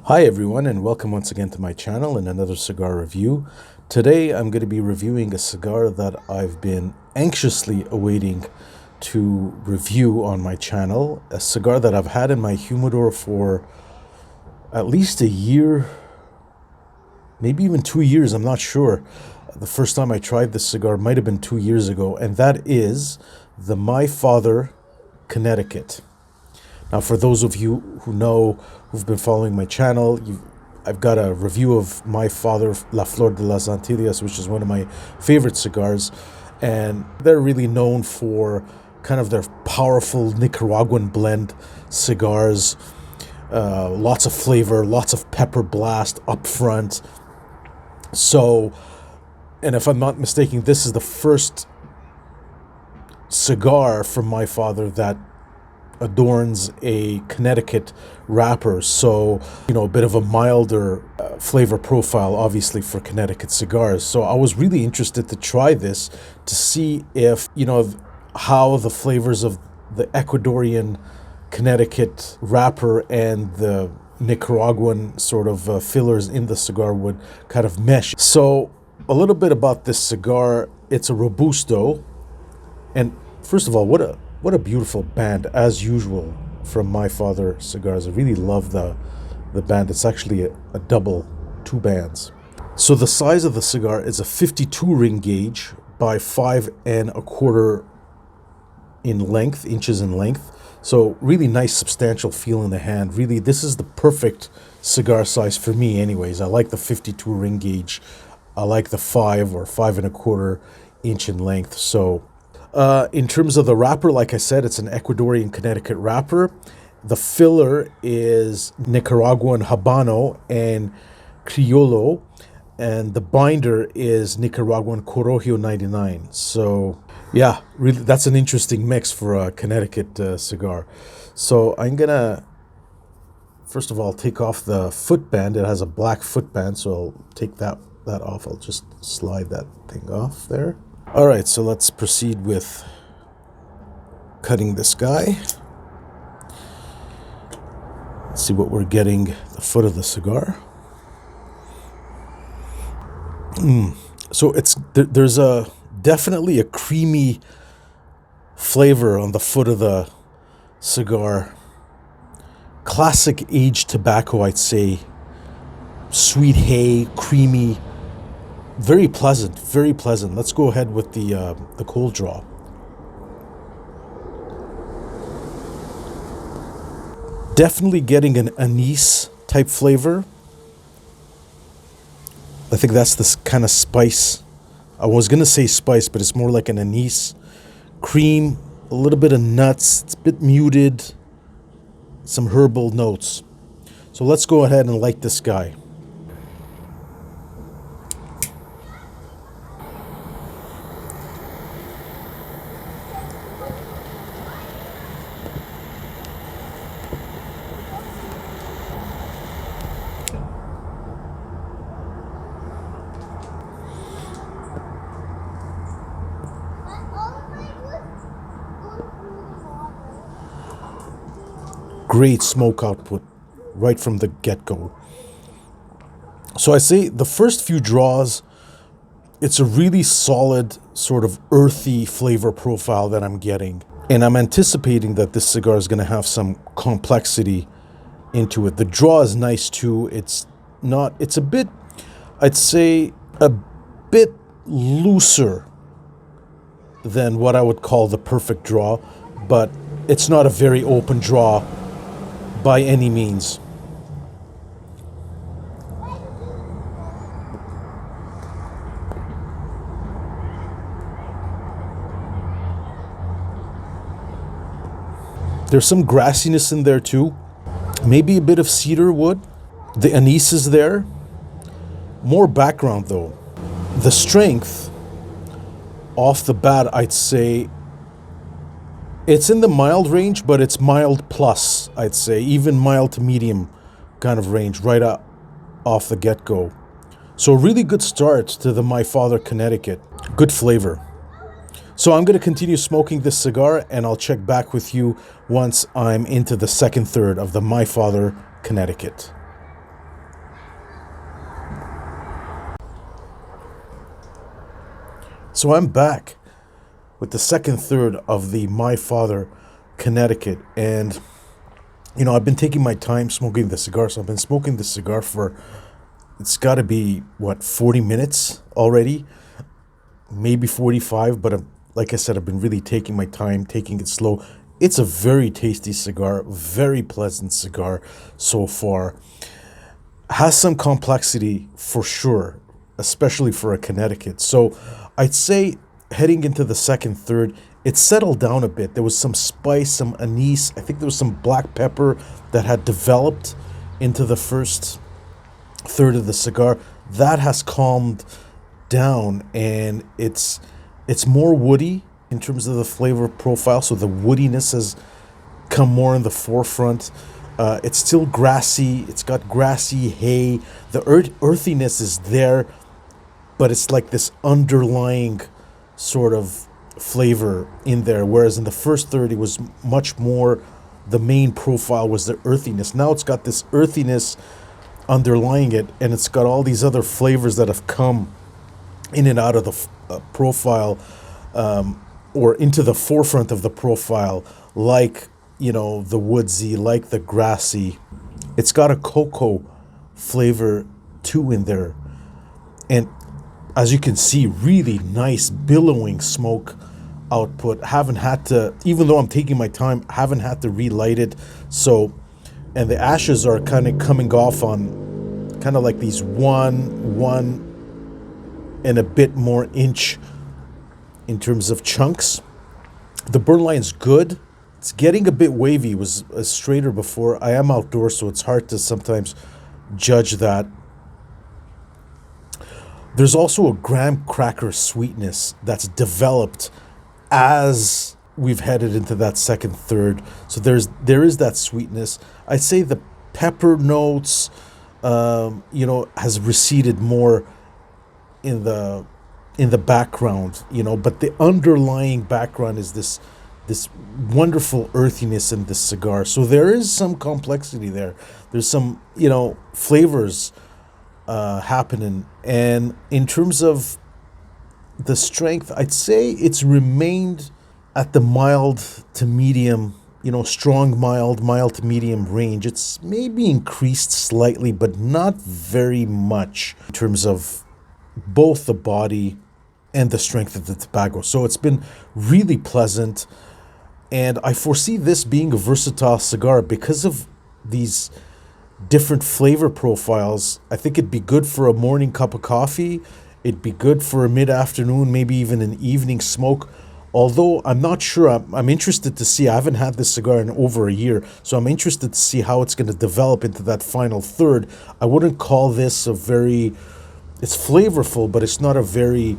Hi everyone, and welcome once again to my channel and another cigar review. Today I'm going to be reviewing a cigar that I've been anxiously awaiting to review on my channel. A cigar that I've had in my humidor for at least a year, maybe even 2 years, I'm not sure. The first time I tried this cigar might have been 2 years ago, and that is the My Father Connecticut. Now, for those of you who know, who've been following my channel, I've got a review of My Father La Flor de las Antillas, which is one of my favorite cigars. And they're really known for kind of their powerful Nicaraguan blend cigars. Lots of flavor, lots of pepper blast up front. So, and if I'm not mistaken, this is the first cigar from My Father that adorns a Connecticut wrapper, so a bit of a milder flavor profile, obviously, for Connecticut cigars. So I was really interested to try this to see if how the flavors of the Ecuadorian Connecticut wrapper and the Nicaraguan sort of fillers in the cigar would kind of mesh. So a little bit about this cigar. It's a robusto, and first of all, what a beautiful band, as usual, from My Father Cigars. I really love the band. It's actually a double, 2 bands. So the size of the cigar is a 52 ring gauge by 5 1/4 inches in length. So really nice, substantial feel in the hand. Really, this is the perfect cigar size for me anyways. I like the 52 ring gauge. I like the 5 or 5 1/4 inch in length. So in terms of the wrapper, like I said, it's an Ecuadorian Connecticut wrapper. The filler is Nicaraguan Habano and Criollo, and the binder is Nicaraguan Corojo 99. So yeah, really, that's an interesting mix for a Connecticut cigar. So I'm gonna, first of all, take off the footband. It has a black footband, so I'll take that off. I'll just slide that thing off there. All right, so let's proceed with cutting this guy. Let's see what we're getting the foot of the cigar. So there's definitely a creamy flavor on the foot of the cigar. Classic aged tobacco, I'd say. Sweet hay, creamy. Very pleasant, very pleasant. Let's go ahead with the cold draw. Definitely getting an anise type flavor. I think that's this kind of spice. I was gonna say spice, but it's more like an anise. Cream, a little bit of nuts. It's a bit muted. Some herbal notes. So let's go ahead and light this guy. Great smoke output right from the get-go. So I say the first few draws, it's a really solid sort of earthy flavor profile that I'm getting. And I'm anticipating that this cigar is going to have some complexity into it. The draw is nice too. It's a bit, I'd say, a bit looser than what I would call the perfect draw, but it's not a very open draw by any means. There's some grassiness in there too. Maybe a bit of cedar wood. The anise is there. More background though. The strength off the bat, I'd say, it's in the mild range, but it's mild plus, I'd say, even mild to medium kind of range right off the get-go. So a really good start to the My Father Connecticut. Good flavor. So I'm going to continue smoking this cigar, and I'll check back with you once I'm into the second third of the My Father Connecticut. So I'm back with the second third of the My Father Connecticut. And, I've been taking my time smoking the cigar. So I've been smoking the cigar for, it's got to be, 40 minutes already? Maybe 45. But like I said, I've been really taking my time, taking it slow. It's a very tasty cigar, very pleasant cigar so far. Has some complexity for sure, especially for a Connecticut. So I'd say heading into the second third, it settled down a bit. There was some spice, some anise. I think there was some black pepper that had developed into the first third of the cigar. That has calmed down, and it's more woody in terms of the flavor profile. So the woodiness has come more in the forefront. It's still grassy. It's got grassy hay. The earthiness is there, but it's like this underlying sort of flavor in there. Whereas in the first third, it was much more, the main profile was the earthiness. Now it's got this earthiness underlying it, and it's got all these other flavors that have come in and out of the profile, or into the forefront of the profile, like, the woodsy, like the grassy. It's got a cocoa flavor too in there. And as you can see, really nice billowing smoke output. Haven't had to, even though I'm taking my time, haven't had to relight it. So, and the ashes are kind of coming off on kind of like these one and a bit more inch in terms of chunks. The burn line's good. It's getting a bit wavy. It was straighter before. I am outdoors, so it's hard to sometimes judge that. There's also a graham cracker sweetness that's developed as we've headed into that second third. So there is that sweetness. I'd say the pepper notes, has receded more in the background, but the underlying background is this wonderful earthiness in this cigar. So there is some complexity there. There's some, flavors happening. And in terms of the strength, I'd say it's remained at the mild to medium, strong mild to medium range. It's maybe increased slightly, but not very much in terms of both the body and the strength of the tobacco. So it's been really pleasant. And I foresee this being a versatile cigar because of these different flavor profiles. I think it'd be good for a morning cup of coffee. It'd be good for a mid-afternoon, maybe even an evening smoke. Although I'm not sure, I'm interested to see. I haven't had this cigar in over a year, so I'm interested to see how it's going to develop into that final third. I wouldn't call this it's flavorful, but it's not a very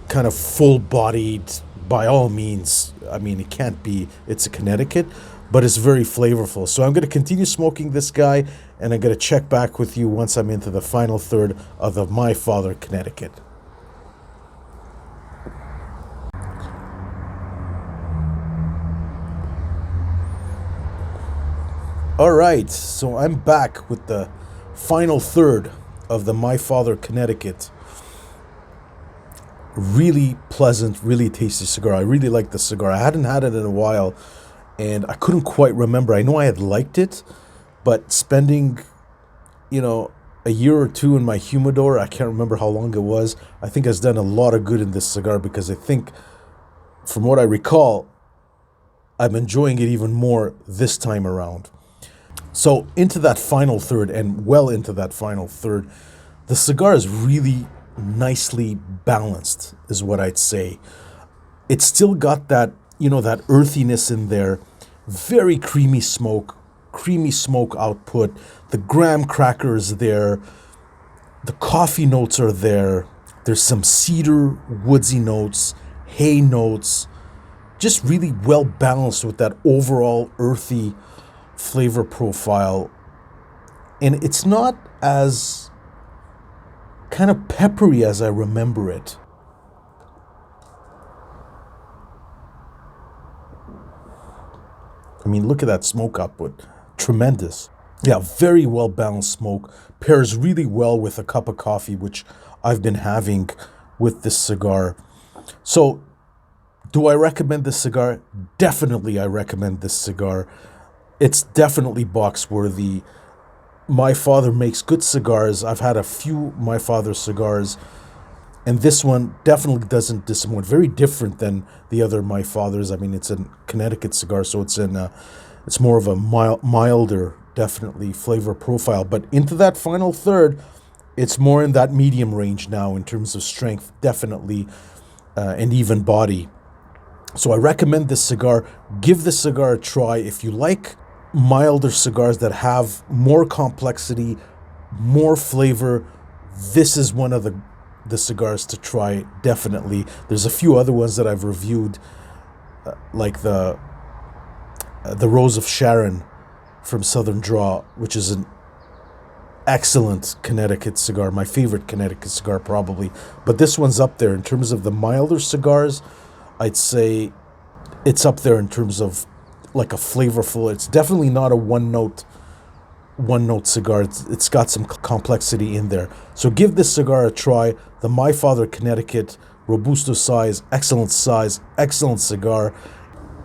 kind of full-bodied, by all means. I mean, it can't be, it's a Connecticut, but it's very flavorful. So I'm going to continue smoking this guy, and I'm going to check back with you once I'm into the final third of the My Father Connecticut. All right, so I'm back with the final third of the My Father Connecticut. Really pleasant, really tasty cigar. I really like the cigar. I hadn't had it in a while, and I couldn't quite remember. I know I had liked it, but spending, a year or two in my humidor, I can't remember how long it was. I think has done a lot of good in this cigar, because I think, from what I recall, I'm enjoying it even more this time around. So into that final third, and well into that final third, the cigar is really nicely balanced, is what I'd say. It's still got that, that earthiness in there, very creamy smoke output. The graham cracker is there. The coffee notes are there. There's some cedar, woodsy notes, hay notes, just really well balanced with that overall earthy flavor profile. And it's not as kind of peppery as I remember it. I mean, look at that smoke output. Tremendous. Yeah, very well balanced smoke. Pairs really well with a cup of coffee, which I've been having with this cigar. So, do I recommend this cigar? Definitely, I recommend this cigar. It's definitely box worthy. My father makes good cigars. I've had a few My Father cigars, and this one definitely doesn't disappoint. Very different than the other My Fathers. I mean, it's a Connecticut cigar, so it's more of a milder, definitely flavor profile. But into that final third, it's more in that medium range now in terms of strength, definitely, and even body. So I recommend this cigar. Give this cigar a try if you like milder cigars that have more complexity, more flavor. This is one of the cigars to try, definitely. There's a few other ones that I've reviewed, like the Rose of Sharon from Southern Draw, which is an excellent Connecticut cigar, my favorite Connecticut cigar probably. But this one's up there in terms of the milder cigars. I'd say it's up there in terms of like a flavorful. It's definitely not a one note cigar. It's got some complexity in there. So give this cigar a try. The My Father Connecticut, robusto size, excellent cigar.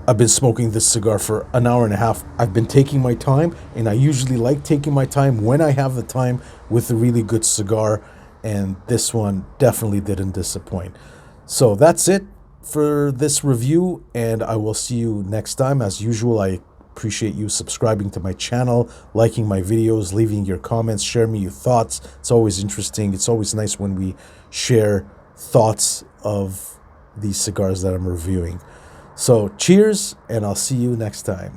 I've been smoking this cigar for an hour and a half. I've been taking my time, and I usually like taking my time when I have the time with a really good cigar, and this one definitely didn't disappoint. So that's it for this review, and I will see you next time. As usual, I appreciate you subscribing to my channel, liking my videos, leaving your comments, share me your thoughts. It's always interesting. It's always nice when we share thoughts of these cigars that I'm reviewing. So cheers, and I'll see you next time.